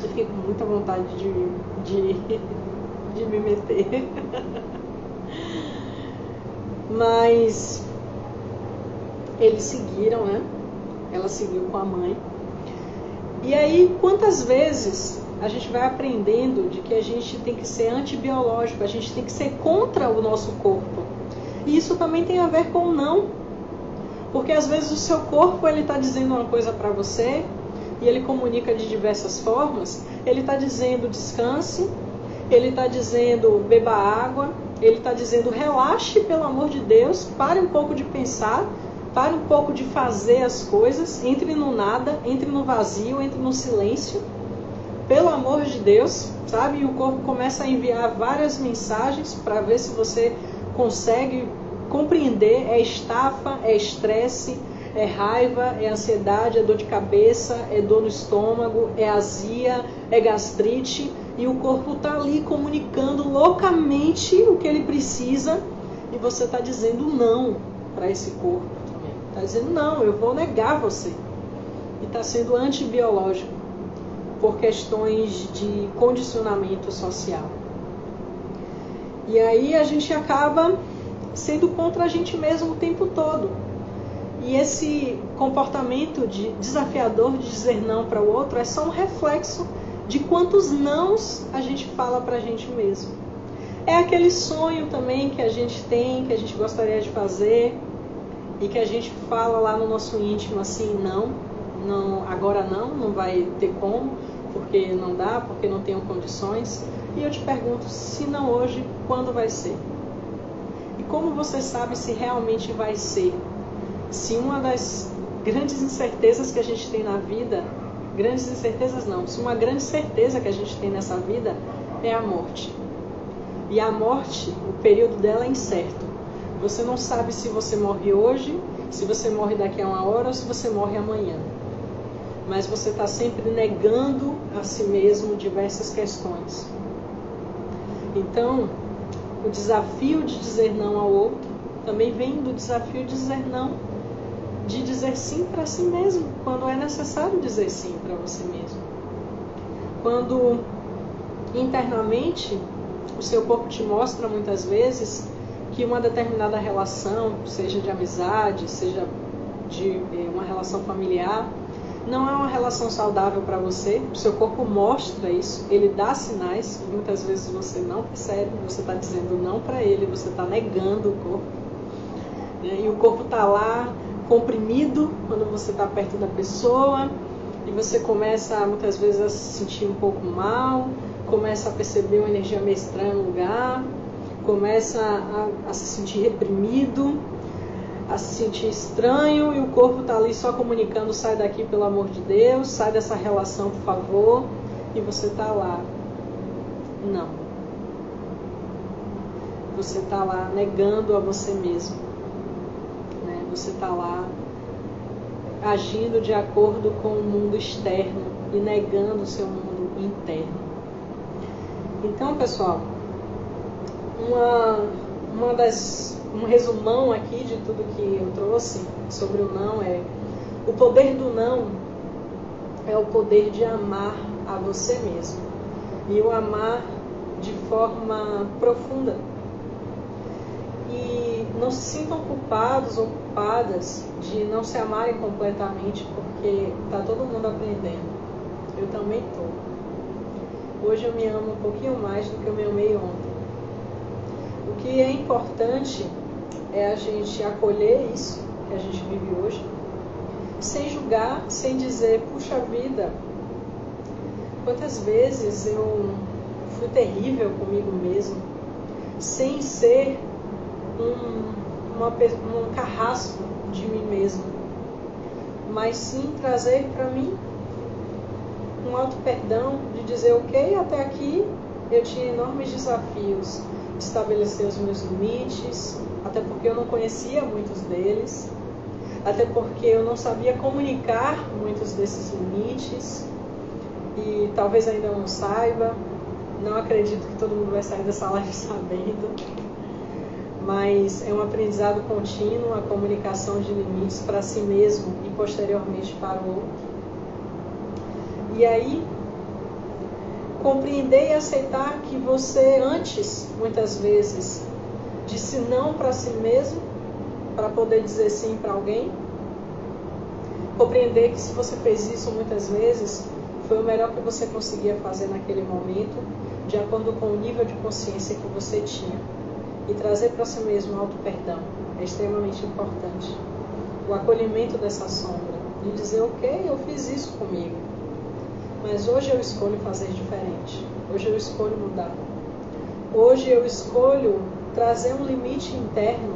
Eu fiquei com muita vontade de me meter. Mas eles seguiram, né? Ela seguiu com a mãe. E aí, quantas vezes a gente vai aprendendo de que a gente tem que ser antibiológico, a gente tem que ser contra o nosso corpo. E isso também tem a ver com o não. Porque às vezes o seu corpo ele está dizendo uma coisa para você e ele comunica de diversas formas. Ele está dizendo descanse, ele está dizendo beba água, ele está dizendo relaxe, pelo amor de Deus, pare um pouco de pensar, pare um pouco de fazer as coisas, entre no nada, entre no vazio, entre no silêncio, pelo amor de Deus, sabe? E o corpo começa a enviar várias mensagens para ver se você consegue compreender. É estafa, é estresse, é raiva, é ansiedade, é dor de cabeça, é dor no estômago, é azia, é gastrite. E o corpo está ali comunicando loucamente o que ele precisa. E você está dizendo não para esse corpo também. Está dizendo não, eu vou negar você. E está sendo antibiológico por questões de condicionamento social. E aí a gente acaba sendo contra a gente mesmo o tempo todo. E esse comportamento desafiador de dizer não para o outro é só um reflexo de quantos nãos a gente fala para a gente mesmo. É aquele sonho também que a gente tem, que a gente gostaria de fazer e que a gente fala lá no nosso íntimo assim, não, agora não vai ter como, porque não dá, porque não tenho condições. E eu te pergunto, se não hoje, quando vai ser? E como você sabe se realmente vai ser? Se uma das grandes incertezas que a gente tem na vida, grandes incertezas não, se uma grande certeza que a gente tem nessa vida é a morte. E a morte, o período dela é incerto. Você não sabe se você morre hoje, se você morre daqui a uma hora ou se você morre amanhã. Mas você está sempre negando a si mesmo diversas questões. Então, o desafio de dizer não ao outro também vem do desafio de dizer não, de dizer sim para si mesmo, quando é necessário dizer sim para você mesmo. Quando internamente o seu corpo te mostra muitas vezes que uma determinada relação, seja de amizade, seja de uma relação familiar, não é uma relação saudável para você, o seu corpo mostra isso, ele dá sinais, que muitas vezes você não percebe, você está dizendo não para ele, você está negando o corpo. E o corpo está lá, comprimido, quando você está perto da pessoa, e você começa muitas vezes a se sentir um pouco mal, começa a perceber uma energia meio estranha no lugar, começa a se sentir reprimido, a se sentir estranho, e o corpo está ali só comunicando: sai daqui pelo amor de Deus, sai dessa relação por favor, e você está lá. Não. Você está lá negando a você mesmo. Né? Você está lá agindo de acordo com o mundo externo e negando o seu mundo interno. Então, pessoal, um resumão aqui de tudo que eu trouxe sobre o não é: o poder do não é o poder de amar a você mesmo, e o amar de forma profunda. E não se sintam culpados ou culpadas de não se amarem completamente, porque está todo mundo aprendendo. Eu também estou. Hoje eu me amo um pouquinho mais do que eu me amei ontem. O que é importante é a gente acolher isso que a gente vive hoje, sem julgar, sem dizer: puxa vida, quantas vezes eu fui terrível comigo mesmo, sem ser um carrasco de mim mesmo, mas sim trazer para mim um auto-perdão, de dizer: ok, até aqui eu tinha enormes desafios de estabelecer os meus limites, até porque eu não conhecia muitos deles, até porque eu não sabia comunicar muitos desses limites, e talvez ainda não saiba. Não acredito que todo mundo vai sair dessa live sabendo, mas é um aprendizado contínuo a comunicação de limites para si mesmo e posteriormente para o outro. E aí, compreender e aceitar que você antes, muitas vezes, disse não para si mesmo, para poder dizer sim para alguém. Compreender que se você fez isso muitas vezes, foi o melhor que você conseguia fazer naquele momento, de acordo com o nível de consciência que você tinha. E trazer para si mesmo auto-perdão é extremamente importante. O acolhimento dessa sombra, de dizer: ok, eu fiz isso comigo, mas hoje eu escolho fazer diferente. Hoje eu escolho mudar. Hoje eu escolho trazer um limite interno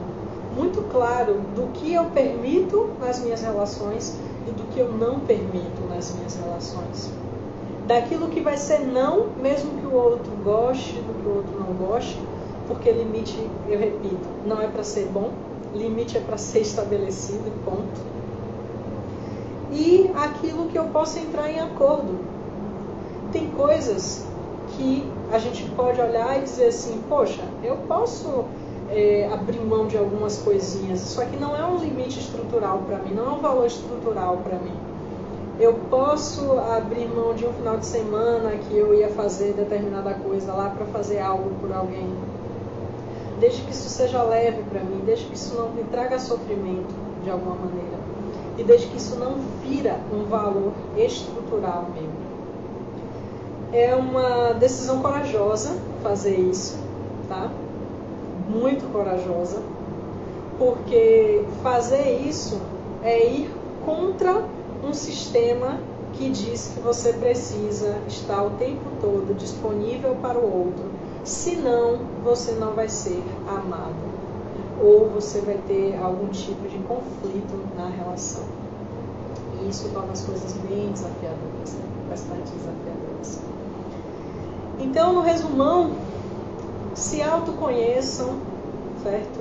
muito claro do que eu permito nas minhas relações e do que eu não permito nas minhas relações. Daquilo que vai ser não, mesmo que o outro goste, do que o outro não goste, porque limite, eu repito, não é para ser bom, limite é para ser estabelecido, ponto. E aquilo que eu posso entrar em acordo. Tem coisas que a gente pode olhar e dizer assim: poxa, eu posso abrir mão de algumas coisinhas, isso aqui não é um limite estrutural para mim, não é um valor estrutural para mim. Eu posso abrir mão de um final de semana que eu ia fazer determinada coisa lá para fazer algo por alguém, desde que isso seja leve para mim, desde que isso não me traga sofrimento de alguma maneira, e desde que isso não vira um valor estrutural meu. É uma decisão corajosa fazer isso, tá? Muito corajosa, porque fazer isso é ir contra um sistema que diz que você precisa estar o tempo todo disponível para o outro, senão você não vai ser amado, ou você vai ter algum tipo de conflito na relação. E isso torna as coisas bem desafiadoras, né? Bastante desafiadoras. Então, no resumão, se autoconheçam, certo?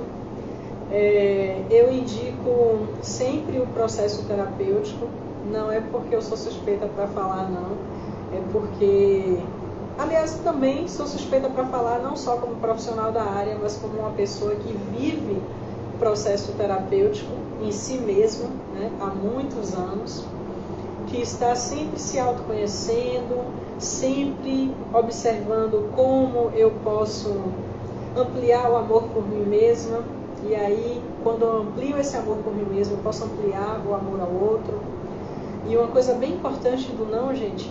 Eu indico sempre o processo terapêutico. Não é porque eu sou suspeita para falar, não. É porque, aliás, também sou suspeita para falar não só como profissional da área, mas como uma pessoa que vive o processo terapêutico em si mesma, né, há muitos anos, que está sempre se autoconhecendo, sempre observando como eu posso ampliar o amor por mim mesma. E aí, quando eu amplio esse amor por mim mesma, eu posso ampliar o amor ao outro. E uma coisa bem importante do não, gente,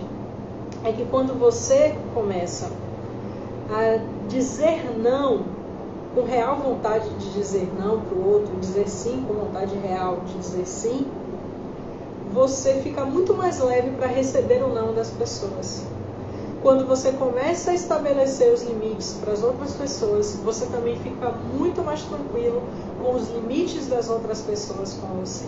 é que quando você começa a dizer não com real vontade de dizer não para o outro, dizer sim com vontade real de dizer sim, você fica muito mais leve para receber o não das pessoas. Quando você começa a estabelecer os limites para as outras pessoas, você também fica muito mais tranquilo com os limites das outras pessoas com você.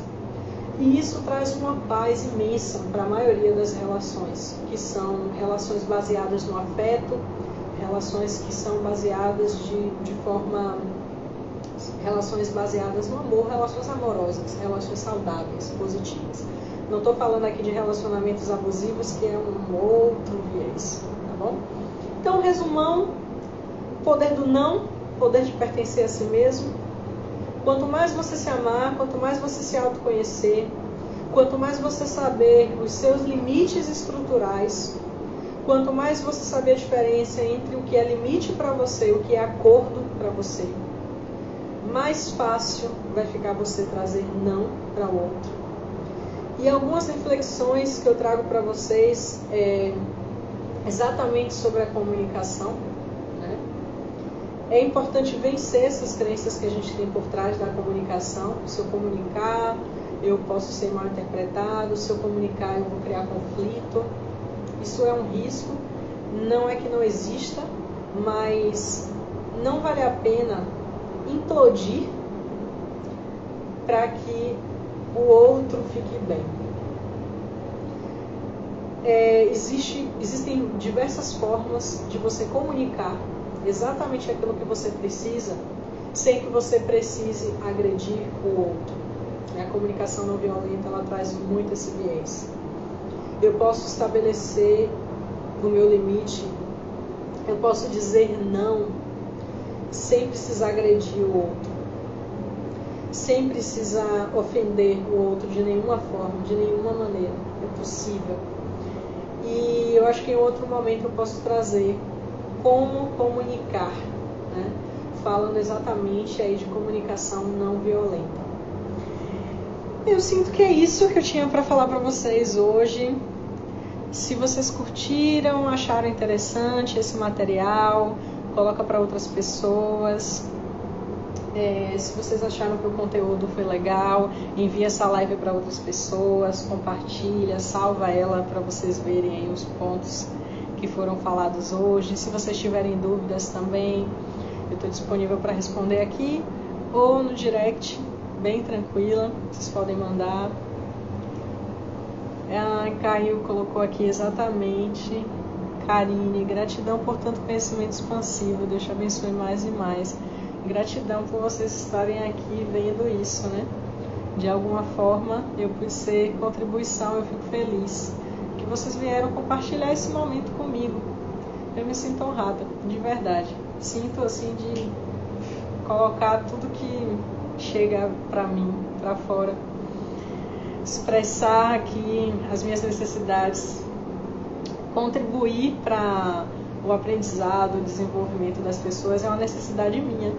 E isso traz uma paz imensa para a maioria das relações, que são relações baseadas no afeto, relações que são baseadas relações baseadas no amor, relações amorosas, relações saudáveis, positivas. Não estou falando aqui de relacionamentos abusivos, que é um outro viés, tá bom? Então, resumão, poder do não, poder de pertencer a si mesmo. Quanto mais você se amar, quanto mais você se autoconhecer, quanto mais você saber os seus limites estruturais, quanto mais você saber a diferença entre o que é limite para você e o que é acordo para você, mais fácil vai ficar você trazer não para o outro. E algumas reflexões que eu trago para vocês exatamente sobre a comunicação, né? É importante vencer essas crenças que a gente tem por trás da comunicação. Se eu comunicar, eu posso ser mal interpretado. Se eu comunicar, eu vou criar conflito. Isso é um risco. Não é que não exista, mas não vale a pena implodir para que o outro fique bem. Existem diversas formas de você comunicar exatamente aquilo que você precisa, sem que você precise agredir o outro. A comunicação não violenta, ela traz muito esse viés. Eu posso estabelecer o meu limite, eu posso dizer não, sem precisar agredir o outro, sem precisar ofender o outro de nenhuma forma, de nenhuma maneira. É possível. E eu acho que em outro momento eu posso trazer como comunicar, né? Falando exatamente aí de comunicação não violenta. Eu sinto que é isso que eu tinha para falar para vocês hoje. Se vocês curtiram, acharam interessante esse material, coloca para outras pessoas. Se vocês acharam que o conteúdo foi legal, envia essa live para outras pessoas, compartilha, salva ela para vocês verem aí os pontos que foram falados hoje. Se vocês tiverem dúvidas também, eu estou disponível para responder aqui ou no direct, bem tranquila, vocês podem mandar. Caio colocou aqui exatamente. Karine, gratidão por tanto conhecimento expansivo, Deus te abençoe mais e mais. Gratidão por vocês estarem aqui vendo isso, né? De alguma forma eu pude ser contribuição, eu fico feliz que vocês vieram compartilhar esse momento comigo. Eu me sinto honrada, de verdade. Sinto assim de colocar tudo que chega para mim, para fora. Expressar aqui as minhas necessidades, contribuir para o aprendizado, o desenvolvimento das pessoas é uma necessidade minha.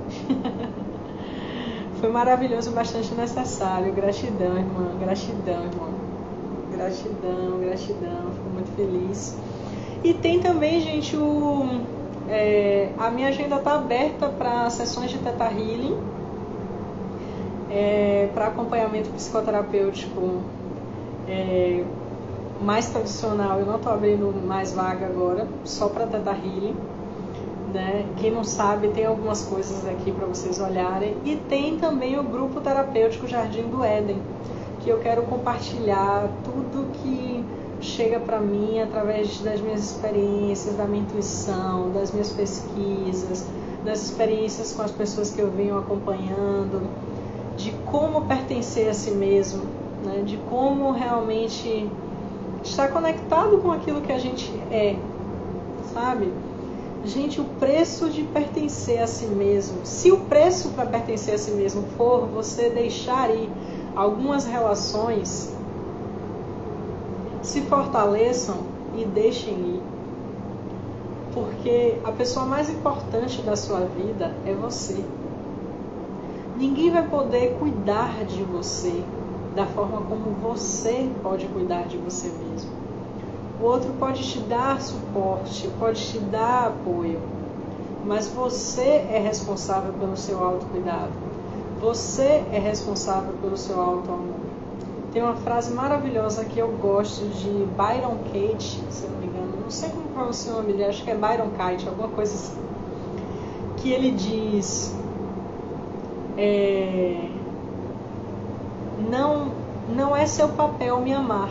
Foi maravilhoso, bastante necessário. Gratidão, irmã. Gratidão, irmão. Gratidão, gratidão. Fico muito feliz. E tem também, gente, a minha agenda está aberta para sessões de Theta Healing, para acompanhamento psicoterapêutico mais tradicional. Eu não estou abrindo mais vaga agora, só para Theta Healing, né? Quem não sabe, tem algumas coisas aqui para vocês olharem. E tem também o grupo terapêutico Jardim do Éden, que eu quero compartilhar tudo que chega para mim através das minhas experiências, da minha intuição, das minhas pesquisas, das experiências com as pessoas que eu venho acompanhando, de como pertencer a si mesmo, né? De como realmente estar conectado com aquilo que a gente é, sabe? Gente, o preço de pertencer a si mesmo, se o preço para pertencer a si mesmo for você deixar ir algumas relações, se fortaleçam e deixem ir. Porque a pessoa mais importante da sua vida é você. Ninguém vai poder cuidar de você da forma como você pode cuidar de você mesmo. O outro pode te dar suporte, pode te dar apoio, mas você é responsável pelo seu autocuidado. Você é responsável pelo seu autoamor. Tem uma frase maravilhosa que eu gosto de Byron Katie, se eu não me engano, não sei como pronuncia o nome dele, acho que é Byron Katie, alguma coisa assim, que ele diz: não é seu papel me amar,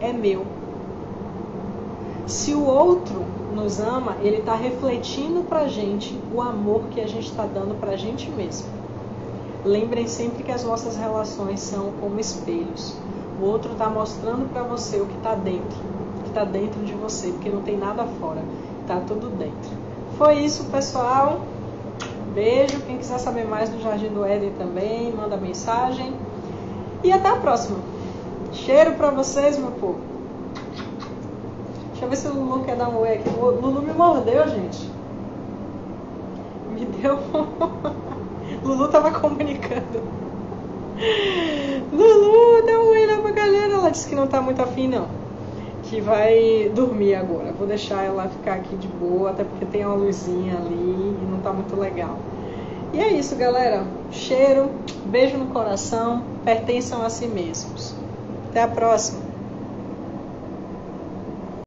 é meu. Se o outro nos ama, ele está refletindo pra gente o amor que a gente está dando pra gente mesmo. Lembrem sempre que as nossas relações são como espelhos. O outro está mostrando para você o que está dentro, o que está dentro de você, porque não tem nada fora, está tudo dentro. Foi isso, pessoal. Beijo. Quem quiser saber mais do Jardim do Éden também, manda mensagem. E até a próxima. Cheiro para vocês, meu povo. Deixa eu ver se o Lulu quer dar um oi aqui. O Lulu me mordeu, gente. Me deu... Lulu tava comunicando. Lulu, dá um oi lá pra galera. Ela disse que não tá muito afim, não. Que vai dormir agora. Vou deixar ela ficar aqui de boa, até porque tem uma luzinha ali e não tá muito legal. E é isso, galera. Cheiro, beijo no coração, pertençam a si mesmos. Até a próxima.